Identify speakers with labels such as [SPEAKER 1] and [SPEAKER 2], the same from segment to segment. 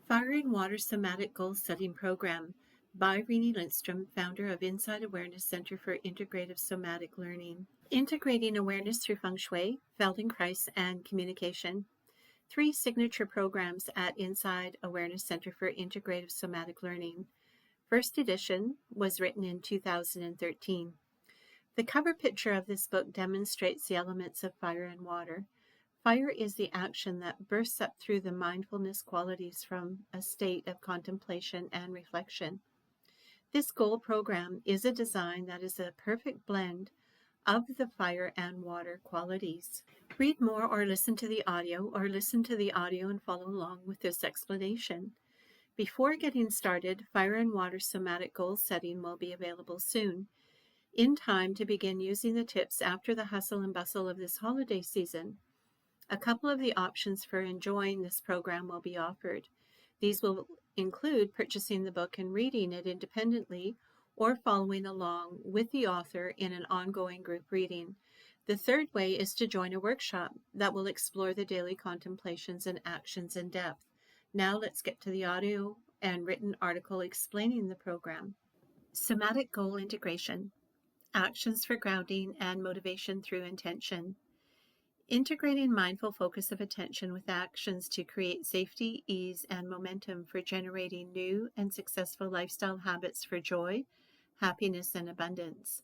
[SPEAKER 1] Fire and Water Somatic Goal Setting Program by Renee Lindstrom, founder of Inside Awareness Center for Integrative Somatic Learning. Integrating awareness through Feng Shui, Feldenkrais, and communication. 3 signature programs at Inside Awareness Center for Integrative Somatic Learning. First edition was written in 2013. The cover picture of this book demonstrates the elements of fire and water. Fire is the action that bursts up through the mindfulness qualities from a state of contemplation and reflection. This goal program is a design that is a perfect blend of the fire and water qualities. Read more or listen to the audio, and follow along with this explanation. Before getting started, Fire and Water Somatic Goal Setting will be available soon, in time to begin using the tips after the hustle and bustle of this holiday season. A couple of the options for enjoying this program will be offered. These will include purchasing the book and reading it independently or following along with the author in an ongoing group reading. The third way is to join a workshop that will explore the daily contemplations and actions in depth. Now let's get to the audio and written article explaining the program. Somatic Goal Integration. Actions for grounding and motivation through intention. Integrating mindful focus of attention with actions to create safety, ease, and momentum for generating new and successful lifestyle habits for joy, happiness, and abundance.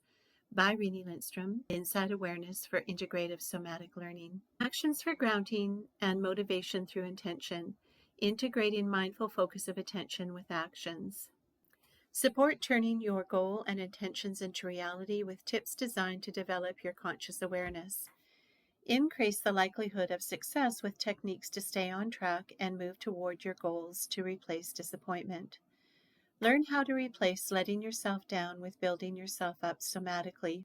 [SPEAKER 1] By Renee Lindstrom, Inside Awareness for Integrative Somatic Learning. Actions for grounding and motivation through intention. Integrating mindful focus of attention with actions. Support turning your goal and intentions into reality with tips designed to develop your conscious awareness. Increase the likelihood of success with techniques to stay on track and move toward your goals to replace disappointment. Learn how to replace letting yourself down with building yourself up somatically.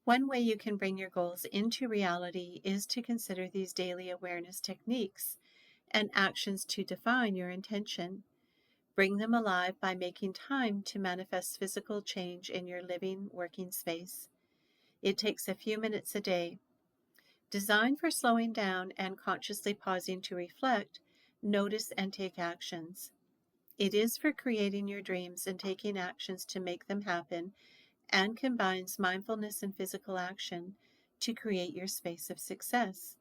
[SPEAKER 1] One way you can bring your goals into reality is to consider these daily awareness techniques and actions to define your intention. Bring them alive by making time to manifest physical change in your living, working space. It takes a few minutes a day. Designed for slowing down and consciously pausing to reflect, notice, and take actions. It is for creating your dreams and taking actions to make them happen, and combines mindfulness and physical action to create your space of success.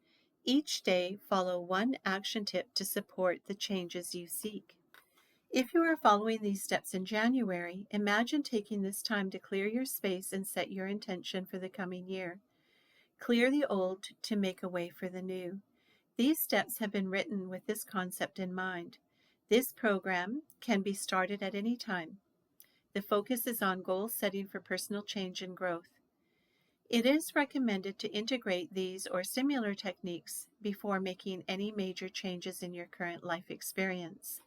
[SPEAKER 1] Each day, follow one action tip to support the changes you seek. If you are following these steps in January, imagine taking this time to clear your space and set your intention for the coming year. Clear the old to make a way for the new. These steps have been written with this concept in mind. This program can be started at any time. The focus is on goal setting for personal change and growth. It is recommended to integrate these or similar techniques before making any major changes in your current life experience.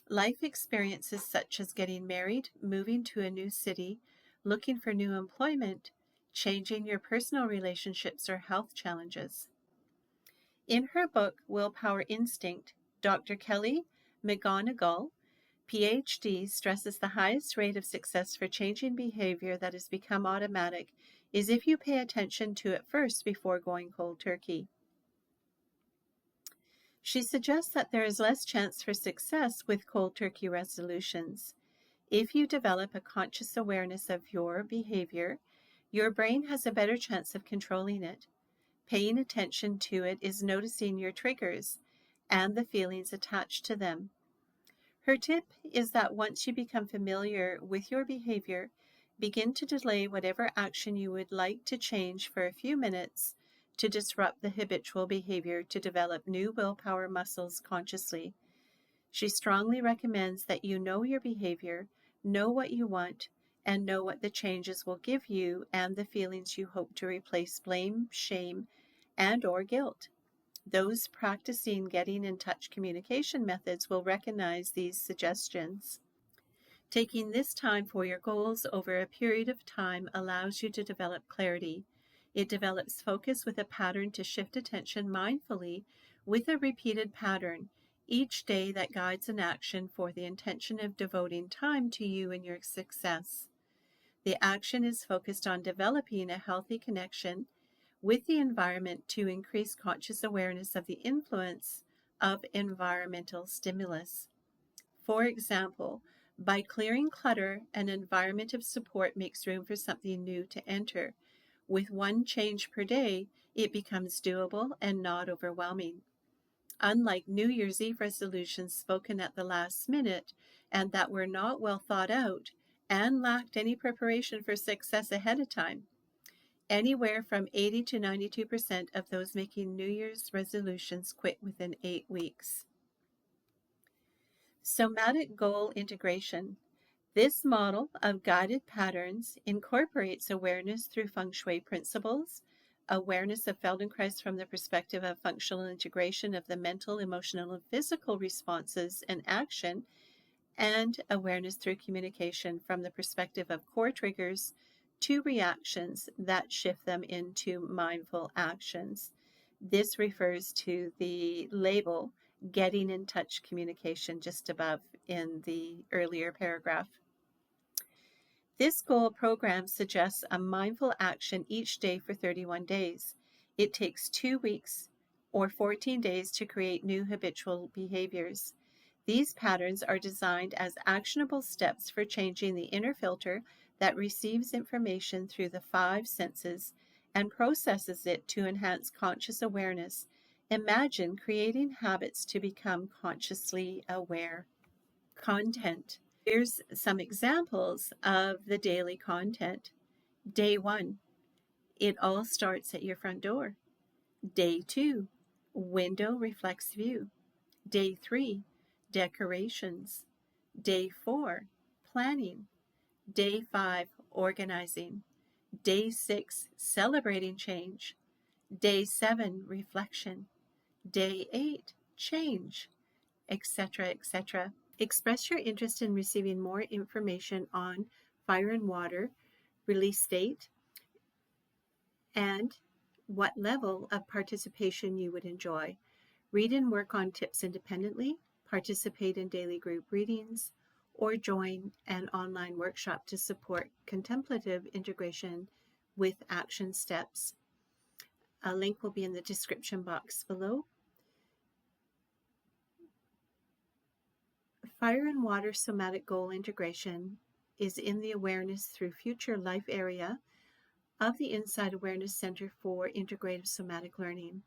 [SPEAKER 1] Life experiences such as getting married, moving to a new city, looking for new employment, changing your personal relationships, or health challenges. In her book, Willpower Instinct, Dr. Kelly McGonigal, PhD, stresses the highest rate of success for changing behavior that has become automatic is if you pay attention to it first before going cold turkey. She suggests that there is less chance for success with cold turkey resolutions. If you develop a conscious awareness of your behavior, your brain has a better chance of controlling it. Paying attention to it is noticing your triggers and the feelings attached to them. Her tip is that once you become familiar with your behavior, begin to delay whatever action you would like to change for a few minutes to disrupt the habitual behavior to develop new willpower muscles consciously. She strongly recommends that you know your behavior, know what you want, and know what the changes will give you and the feelings you hope to replace blame, shame, and/or guilt. Those practicing getting in touch communication methods will recognize these suggestions. Taking this time for your goals over a period of time allows you to develop clarity. It develops focus with a pattern to shift attention mindfully with a repeated pattern each day that guides an action for the intention of devoting time to you and your success. The action is focused on developing a healthy connection with the environment to increase conscious awareness of the influence of environmental stimulus. For example, by clearing clutter, an environment of support makes room for something new to enter. With one change per day, it becomes doable and not overwhelming. Unlike New Year's Eve resolutions spoken at the last minute and that were not well thought out and lacked any preparation for success ahead of time, anywhere from 80 to 92% of those making New Year's resolutions quit within 8 weeks. Somatic goal integration. This model of guided patterns incorporates awareness through Feng Shui principles, awareness of Feldenkrais from the perspective of functional integration of the mental, emotional, and physical responses and action, and awareness through communication from the perspective of core triggers to reactions that shift them into mindful actions. This refers to the label getting in touch communication just above in the earlier paragraph. This goal program suggests a mindful action each day for 31 days. It takes 2 weeks or 14 days to create new habitual behaviors. These patterns are designed as actionable steps for changing the inner filter that receives information through the 5 senses and processes it to enhance conscious awareness. Imagine creating habits to become consciously aware. Content. Here's some examples of the daily content. Day 1, it all starts at your front door. Day 2, window reflects view. Day 3, decorations. Day 4, planning. Day 5, organizing. Day 6, celebrating change. Day 7, reflection. Day 8, change, etc., etc. Express your interest in receiving more information on fire and water, release date, and what level of participation you would enjoy. Read and work on tips independently, participate in daily group readings, or join an online workshop to support contemplative integration with action steps. A link will be in the description box below. Fire and Water Somatic Goal Integration is in the Awareness Through Future Life area of the Inside Awareness Center for Integrative Somatic Learning.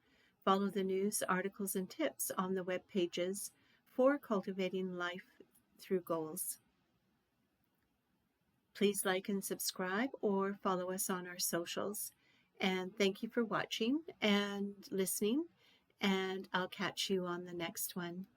[SPEAKER 1] Follow the news, articles, and tips on the web pages for cultivating life through goals. Please like and subscribe or follow us on our socials. And thank you for watching and listening, and I'll catch you on the next one.